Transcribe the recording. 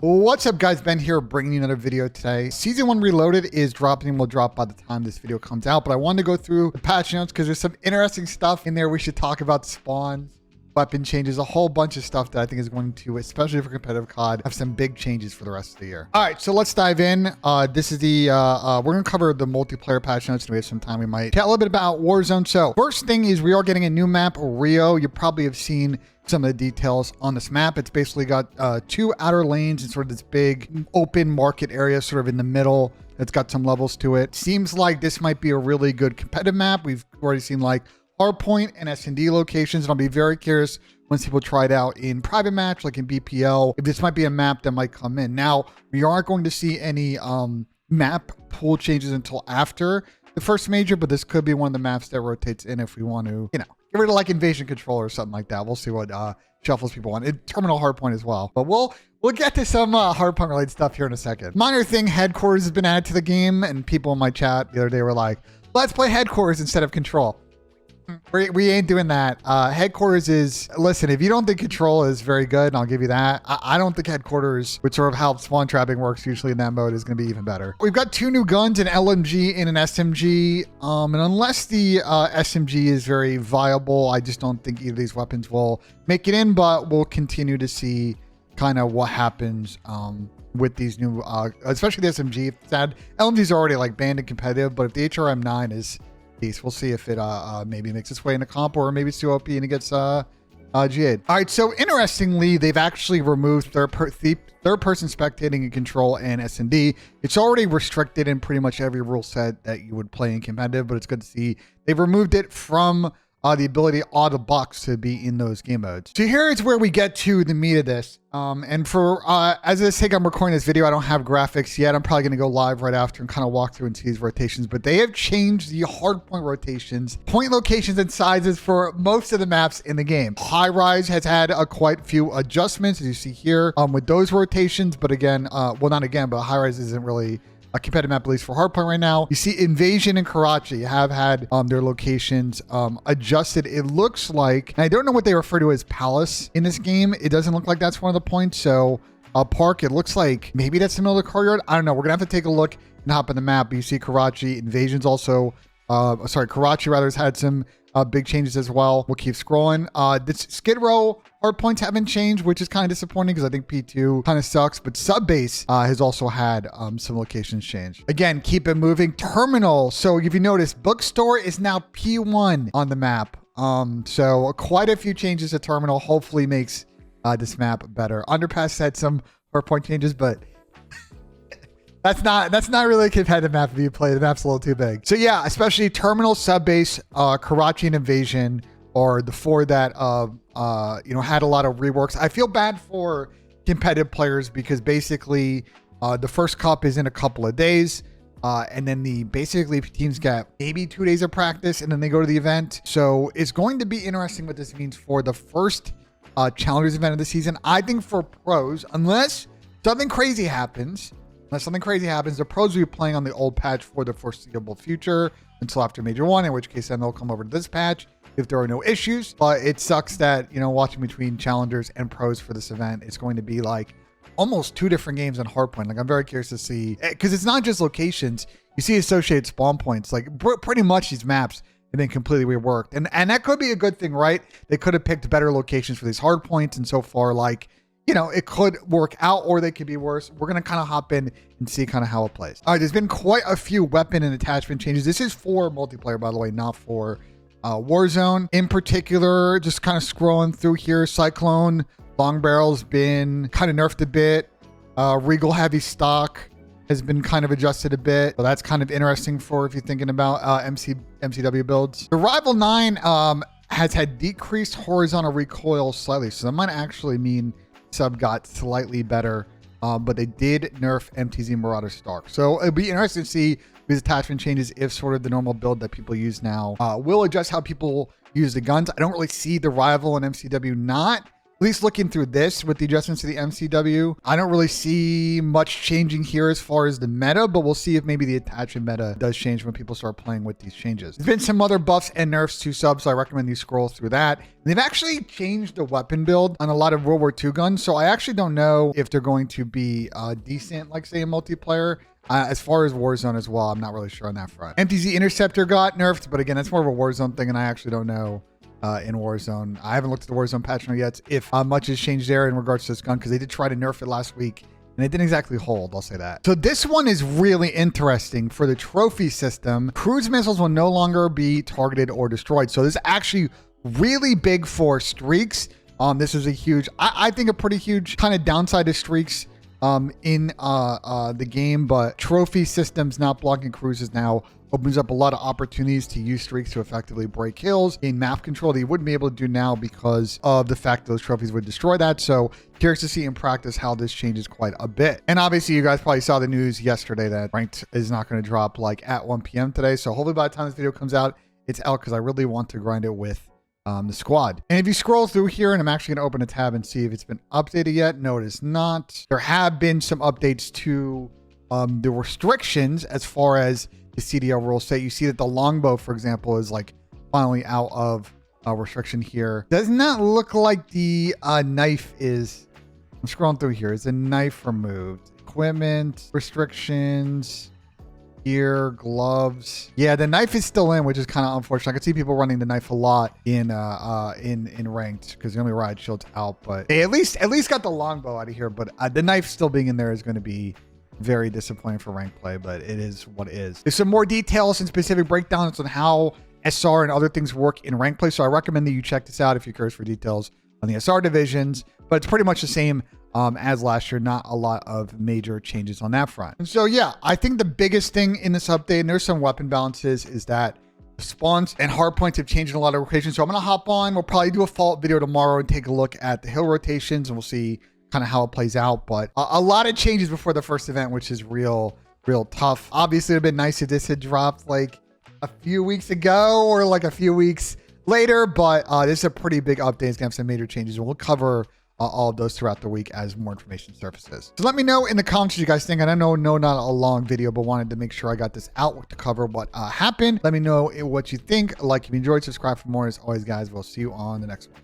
What's up, guys? Ben here, bringing you another video today. Season 1 Reloaded is dropping, will drop by the time this video comes out, but I wanted to go through the patch notes because there's some interesting stuff in there. We should talk about spawns, weapon changes, a whole bunch of stuff that I think is going to, especially for competitive COD, have some big changes for the rest of the year. All right, so let's dive in. This is the, we're going to cover the multiplayer patch notes, and we have some time. We might chat a little bit about Warzone. So first thing is we are getting a new map, Rio. You probably have seen some of the details on this map. It's basically got two outer lanes and sort of this big open market area sort of in the middle. It's got some levels to it. Seems like this might be a really good competitive map. We've already seen like Hardpoint and S&D locations, and I'll be very curious once people try it out in private match, like in BPL, if this might be a map that might come in. Now, we aren't going to see any map pool changes until after the first major, but this could be one of the maps that rotates in if we want to, you know, get rid of like invasion control or something like that. We'll see what shuffles people want. Terminal Hardpoint as well. But we'll get to some Hardpoint related stuff here in a second. Minor thing, headquarters has been added to the game, and people in my chat the other day were like, let's play headquarters instead of control. We ain't doing that. Headquarters is, listen, if you don't think control is very good, and I'll give you that, I don't think headquarters, which sort of how spawn trapping works usually in that mode, is going to be even better. We've got two new guns, an LMG and an SMG. And unless the SMG is very viable, I just don't think either of these weapons will make it in, but we'll continue to see kind of what happens with these new, especially the SMG. Sad, LMG's already like banned and competitive, but if the HRM9 is, we'll see if it maybe makes its way into comp, or maybe it's too OP and it gets GA'd. All right, so interestingly, they've actually removed third-person spectating and control and S&D. It's already restricted in pretty much every rule set that you would play in competitive, but it's good to see they've removed it from the ability of the box to be in those game modes. So here is where we get to the meat of this. And for as I say, I'm recording this video, I don't have graphics yet. I'm probably going to go live right after and kind of walk through and see these rotations. But they have changed the hardpoint rotations, point locations, and sizes for most of the maps in the game. High Rise has had quite a few adjustments, as you see here, with those rotations. But again, well, not again, but High Rise isn't really a competitive map, at least for Hardpoint right now. You see Invasion and Karachi have had their locations adjusted. It looks like, and I don't know what they refer to as Palace in this game. It doesn't look like that's one of the points. So Park, it looks like maybe that's the middle of the courtyard. I don't know. We're gonna have to take a look and hop on the map. But you see Karachi, Invasion's also, Karachi rather has had some big changes as well. We'll keep scrolling. This Skid Row hardpoints haven't changed, which is kind of disappointing because I think P2 kind of sucks, but Subbase has also had some locations change. Again, keep it moving. Terminal. So if you notice, Bookstore is now P1 on the map. So quite a few changes to Terminal. Hopefully makes this map better. Underpass had some hardpoint changes, but that's not really a competitive map if you play. The map's a little too big. So yeah, especially Terminal, Subbase, Karachi, and Invasion are the four that had a lot of reworks. I feel bad for competitive players because basically the first cup is in a couple of days, and then basically teams get maybe 2 days of practice, and then they go to the event. So it's going to be interesting what this means for the first challengers event of the season. I think for pros, unless something crazy happens, the pros will be playing on the old patch for the foreseeable future until after Major 1, in which case then they'll come over to this patch if there are no issues. But it sucks that, watching between challengers and pros for this event, it's going to be like almost two different games on Hardpoint. Like, I'm very curious to see, because it's not just locations. You see associated spawn points. Like, pretty much these maps have been completely reworked. And that could be a good thing, right? They could have picked better locations for these hardpoints, and so far, like, it could work out, or they could be worse. We're going to kind of hop in and see kind of how it plays. All right, there's been quite a few weapon and attachment changes. This is for multiplayer, by the way, not for Warzone. In particular, just kind of scrolling through here, Cyclone long barrel's been kind of nerfed a bit. Regal heavy stock has been kind of adjusted a bit. So that's kind of interesting for if you're thinking about MCW builds. The Rival 9 has had decreased horizontal recoil slightly. So that might actually mean sub got slightly better, but they did nerf MTZ Marauder Stark. So it'll be interesting to see these attachment changes if sort of the normal build that people use now will adjust how people use the guns. I don't really see the Rival and MCW not at least looking through this with the adjustments to the MCW, I don't really see much changing here as far as the meta, but we'll see if maybe the attachment meta does change when people start playing with these changes. There's been some other buffs and nerfs to subs, so I recommend you scroll through that. And they've actually changed the weapon build on a lot of World War II guns, so I actually don't know if they're going to be decent, like say in multiplayer. As far as Warzone as well, I'm not really sure on that front. MTZ Interceptor got nerfed, but again, that's more of a Warzone thing, and I actually don't know in Warzone. I haven't looked at the Warzone patch note yet if much has changed there in regards to this gun, because they did try to nerf it last week and it didn't exactly hold, I'll say that. So this one is really interesting. For the trophy system, cruise missiles will no longer be targeted or destroyed. So this is actually really big for streaks. This is a huge, I think a pretty huge kind of downside to streaks in the game, but trophy systems not blocking cruises now opens up a lot of opportunities to use streaks to effectively break kills in map control that you wouldn't be able to do now because of the fact those trophies would destroy that. So curious to see in practice how this changes quite a bit. And obviously you guys probably saw the news yesterday that ranked is not going to drop like at 1 p.m. today. So hopefully by the time this video comes out, it's out, because I really want to grind it with the squad. And if you scroll through here, and I'm actually going to open a tab and see if it's been updated yet. No, it is not. There have been some updates to the restrictions as far as the CDL rules say. You see that the longbow, for example, is like finally out of restriction here. Does not look like the knife is. I'm scrolling through here. Is the knife removed? Equipment restrictions. Gear, gloves. Yeah, the knife is still in, which is kind of unfortunate. I could see people running the knife a lot in ranked, because the only ride shield's out. But they at least got the longbow out of here. But the knife still being in there is going to be very disappointing for ranked play, but it is what it is. There's some more details and specific breakdowns on how SR and other things work in ranked play, so I recommend that you check this out if you're curious for details on the SR divisions. But it's pretty much the same as last year. Not a lot of major changes on that front. And so yeah, I think the biggest thing in this update, and there's some weapon balances, is that spawns and hardpoints have changed in a lot of locations. So I'm gonna hop on. We'll probably do a follow-up video tomorrow and take a look at the hill rotations, and we'll see kind of how it plays out. But a lot of changes before the first event, which is real tough. Obviously, it'd been nice if this had dropped like a few weeks ago or like a few weeks later, but this is a pretty big update. It's gonna have some major changes, and we'll cover all of those throughout the week as more information surfaces. So let me know in the comments what you guys think. And I know not a long video, but wanted to make sure I got this out to cover what happened. Let me know what you think. Like if you enjoyed, subscribe for more. As always, guys, we'll see you on the next one.